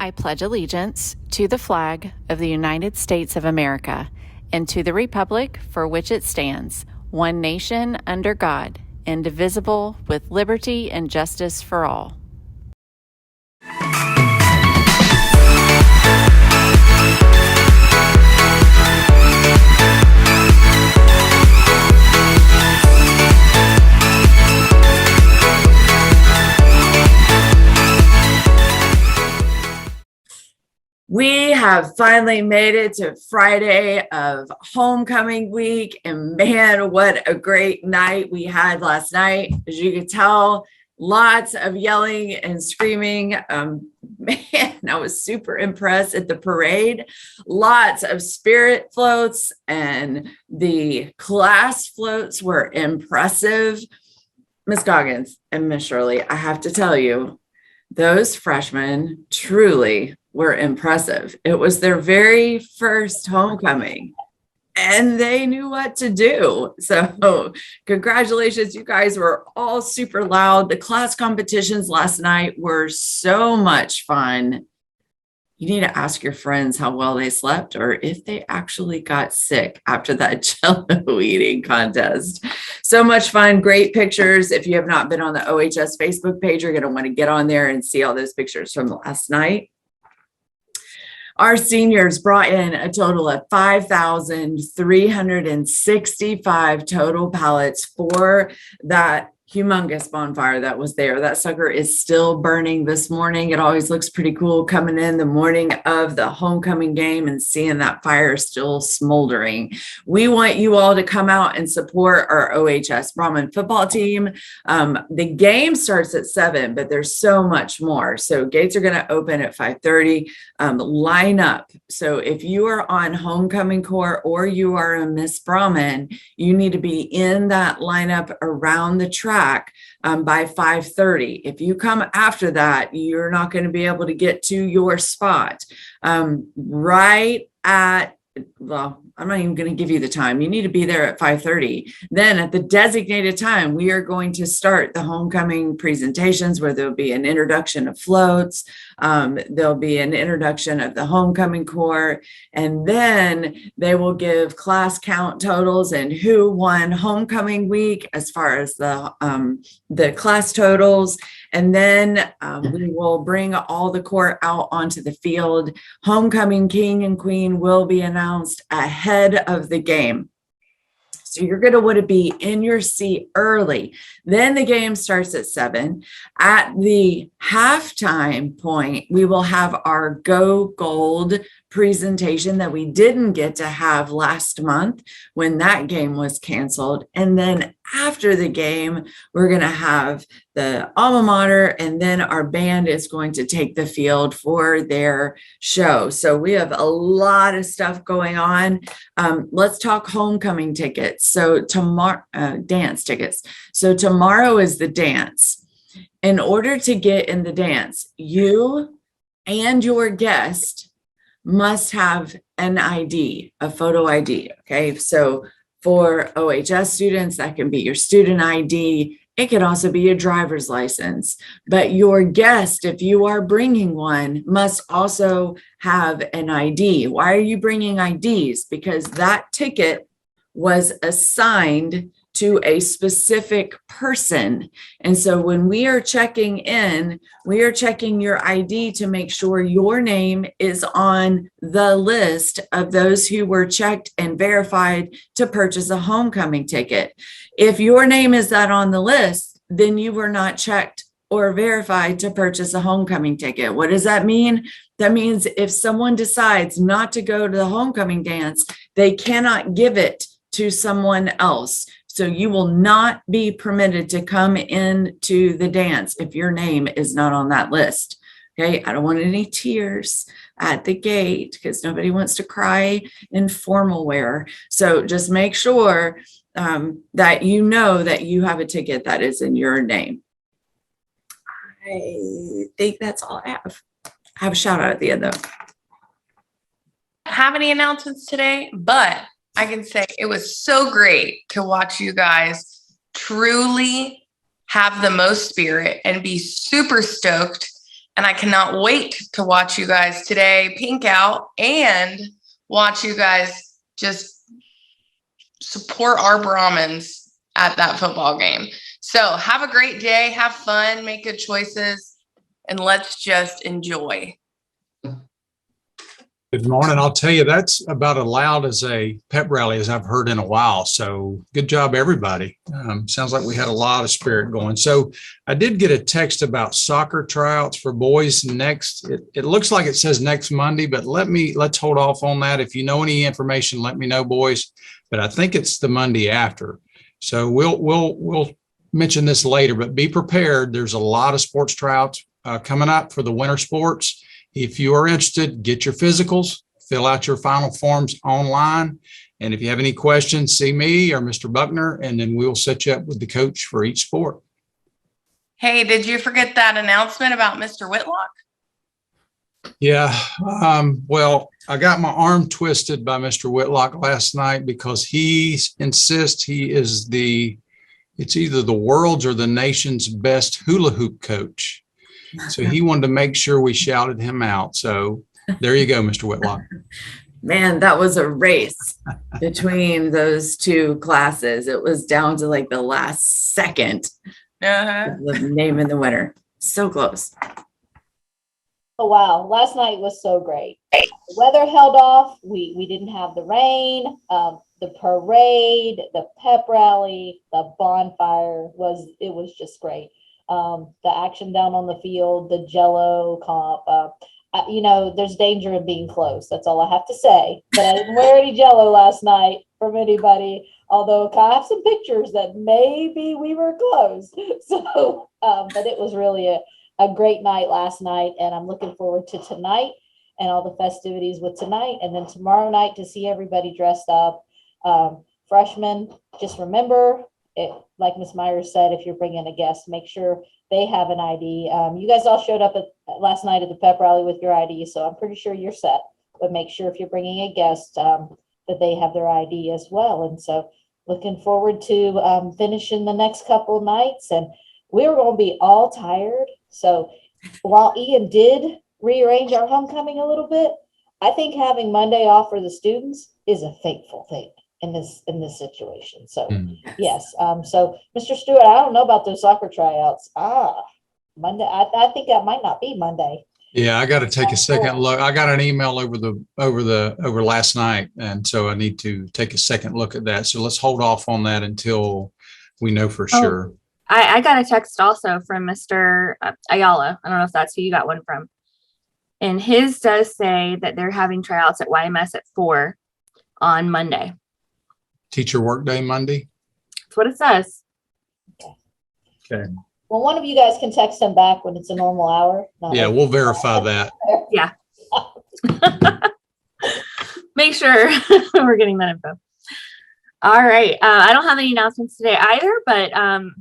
I pledge allegiance to the flag of the United States of America and to the republic for which it stands, one nation under God, indivisible, with liberty and justice for all. We have finally made it to Friday of homecoming week, and man, what a great night we had last night. As you can tell, lots of yelling and screaming. Man, I was super impressed at the parade. Lots of spirit floats, and the class floats were impressive. Miss Goggins and Miss Shirley, I have to tell you, those freshmen truly were impressive. It was their very first homecoming and they knew what to do. So congratulations. You guys were all super loud. The class competitions last night were so much fun. You need to ask your friends how well they slept or if they actually got sick after that Jell-O eating contest. So much fun, great pictures. If you have not been on the OHS Facebook page, you're going to want to get on there and see all those pictures from last night. Our seniors brought in a total of 5,365 total pallets for that humongous bonfire that was there. That sucker is still burning this morning. It always looks pretty cool coming in the morning of the homecoming game and seeing that fire still smoldering. We want you all to come out and support our OHS Brahman football team. The game starts at 7, but there's so much more. So gates are going to open at 5:30. Line up. So if you are on homecoming court or you are a Miss Brahman, you need to be in that lineup around the track by 5:30. If you come after that, you're not going to be able to get to your spot. Right at, well, I'm not even going to give you the time. You need to be there at 5:30. Then at the designated time, we are going to start the homecoming presentations where there'll be an introduction of floats. There'll be an introduction of the homecoming corps, and then they will give class count totals and who won homecoming week as far as the class totals. And then we will bring all the corps out onto the field. Homecoming king and queen will be announced ahead of the game. So you're going to want to be in your seat early. Then the game starts at 7. At the halftime point, we will have our Go Gold presentation that we didn't get to have last month when that game was canceled. And then after the game, we're going to have the alma mater, and then our band is going to take the field for their show. So we have a lot of stuff going on. Let's talk homecoming tickets. So tomorrow, dance tickets. So tomorrow is the dance. In order to get in the dance, you and your guest must have an ID, a photo ID. Okay. So for OHS students, that can be your student ID. It could also be your driver's license, but your guest, if you are bringing one, must also have an ID. Why are you bringing IDs? Because that ticket was assigned to a specific person. And so when we are checking in, we are checking your ID to make sure your name is on the list of those who were checked and verified to purchase a homecoming ticket. If your name is not on the list, then you were not checked or verified to purchase a homecoming ticket. What does that mean? That means if someone decides not to go to the homecoming dance, they cannot give it to someone else. So you will not be permitted to come into the dance if your name is not on that list. Okay, I don't want any tears at the gate because nobody wants to cry in formal wear. So just make sure that you know that you have a ticket that is in your name. I think that's all I have. I have a shout out at the end though. Have any announcements today, but I can say it was so great to watch you guys truly have the most spirit and be super stoked And I cannot wait to watch you guys today pink out and watch you guys just support our Brahmins at that football game. So have a great day, have fun, make good choices, and let's just enjoy. Good morning. I'll tell you, that's about as loud as a pep rally as I've heard in a while. So good job, everybody. Sounds like we had a lot of spirit going. So I did get a text about soccer tryouts for boys next. It looks like it says next Monday, but let's hold off on that. If you know any information, let me know, boys. But I think it's the Monday after. So we'll mention this later, but be prepared. There's a lot of sports tryouts coming up for the winter sports. If you are interested, get your physicals, fill out your final forms online. And if you have any questions, see me or Mr. Buckner, and then we'll set you up with the coach for each sport. Hey, did you forget that announcement about Mr. Whitlock? Yeah. Well, I got my arm twisted by Mr. Whitlock last night because he insists he is it's either the world's or the nation's best hula hoop coach. So he wanted to make sure we shouted him out. So there you go, Mr. Whitlock. Man, that was a race between those two classes. It was down to like the last second. The name in the winner. So close. Oh, wow. Last night was so great. The weather held off. We didn't have the rain. The parade, the pep rally, the bonfire was just great. The action down on the field, the Jello comp, there's danger in being close. That's all I have to say. But I didn't wear any Jello last night from anybody, although I have some pictures that maybe we were close. So, but it was really a great night last night, and I'm looking forward to tonight and all the festivities with tonight, and then tomorrow night to see everybody dressed up. Freshmen, just remember, like Ms. Myers said, if you're bringing a guest, make sure they have an ID. You guys all showed up last night at the pep rally with your ID, so I'm pretty sure you're set. But make sure if you're bringing a guest that they have their ID as well. And so looking forward to finishing the next couple of nights. And we were going to be all tired. So while Ian did rearrange our homecoming a little bit, I think having Monday off for the students is a thankful thing in this situation. So yes. So Mr. Stewart, I don't know about those soccer tryouts. Monday. I think that might not be Monday. Yeah, I got to take a second look. I got an email over last night, and so I need to take a second look at that. So let's hold off on that until we know for sure. I got a text also from Mr. Ayala. I don't know if that's who you got one from. And his does say that they're having tryouts at YMS at 4 on Monday. Teacher workday Monday? That's what it says. Okay. Well, one of you guys can text him back when it's a normal hour. Yeah, we'll verify that. Yeah. Make sure we're getting that info. All right. I don't have any announcements today either, but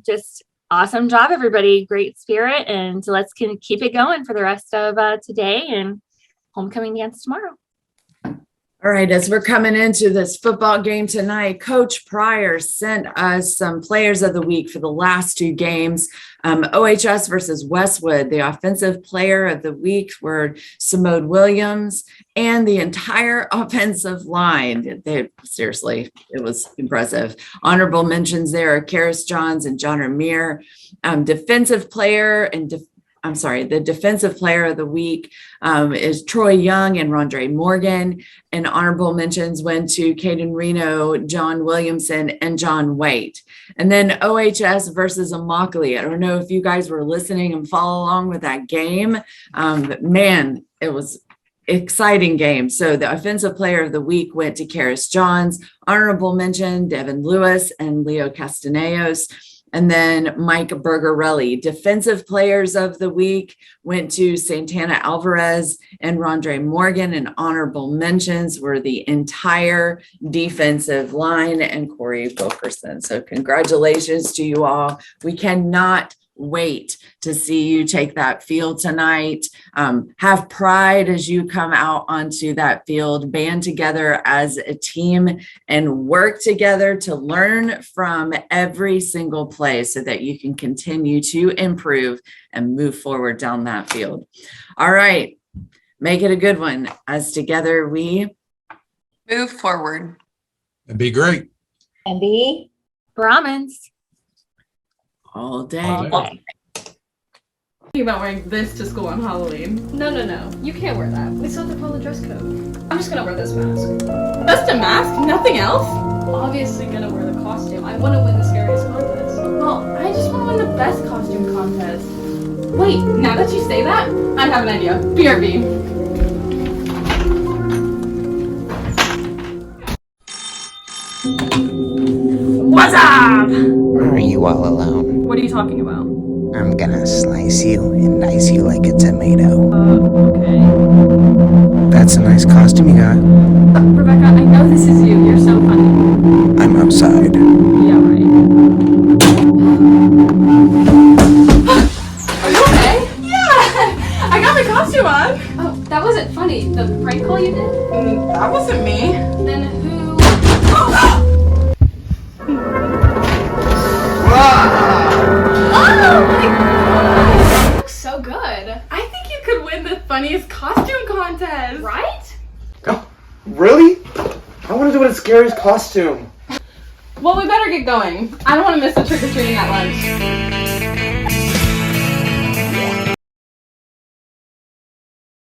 just awesome job, everybody. Great spirit. And let's keep it going for the rest of today and homecoming dance tomorrow. All right, as we're coming into this football game tonight, Coach Pryor sent us some players of the week for the last two games. OHS versus Westwood, the offensive player of the week were Simone Williams and the entire offensive line. Seriously, it was impressive. Honorable mentions there are Karis Johns and John Ramir. The defensive player of the week is Troy Young and Rondre Morgan. And honorable mentions went to Caden Reno, John Williamson, and John Waite. And then OHS versus Immokalee. I don't know if you guys were listening and follow along with that game. But man, it was exciting game. So the offensive player of the week went to Karis Johns. Honorable mention, Devin Lewis and Leo Castaneos. And then Mike Bergerelli. Defensive players of the week went to Santana Alvarez and Rondre Morgan, and honorable mentions were the entire defensive line and Corey Wilkerson. So congratulations to you all. We cannot wait to see you take that field tonight. Have pride as you come out onto that field, band together as a team and work together to learn from every single play so that you can continue to improve and move forward down that field. All right, make it a good one as together we Move forward. That'd be great. And be Brahmins. all day. All day. Thinking about wearing this to school on Halloween. No. You can't wear that. We still have to follow the dress code. I'm just gonna wear this mask. Just a mask? Nothing else? Obviously gonna wear the costume. I wanna win the scariest contest. Well, I just wanna win the best costume contest. Wait, now that you say that, I have an idea. BRB. What's up? Are you all alone? What are you talking about? I'm gonna slice you and dice you like a tomato. Okay. That's a nice costume you got. Rebecca, I know this is you. You're so funny. I'm outside. Yeah, right. Are you okay? Yeah! I got my costume on. Oh, that wasn't funny. The prank call you did? That wasn't me. Then who? Oh my god! You look so good. I think you could win the funniest costume contest. Right? Oh, really? I want to do it in scariest costume. Well, we better get going. I don't want to miss the trick-or-treating at lunch.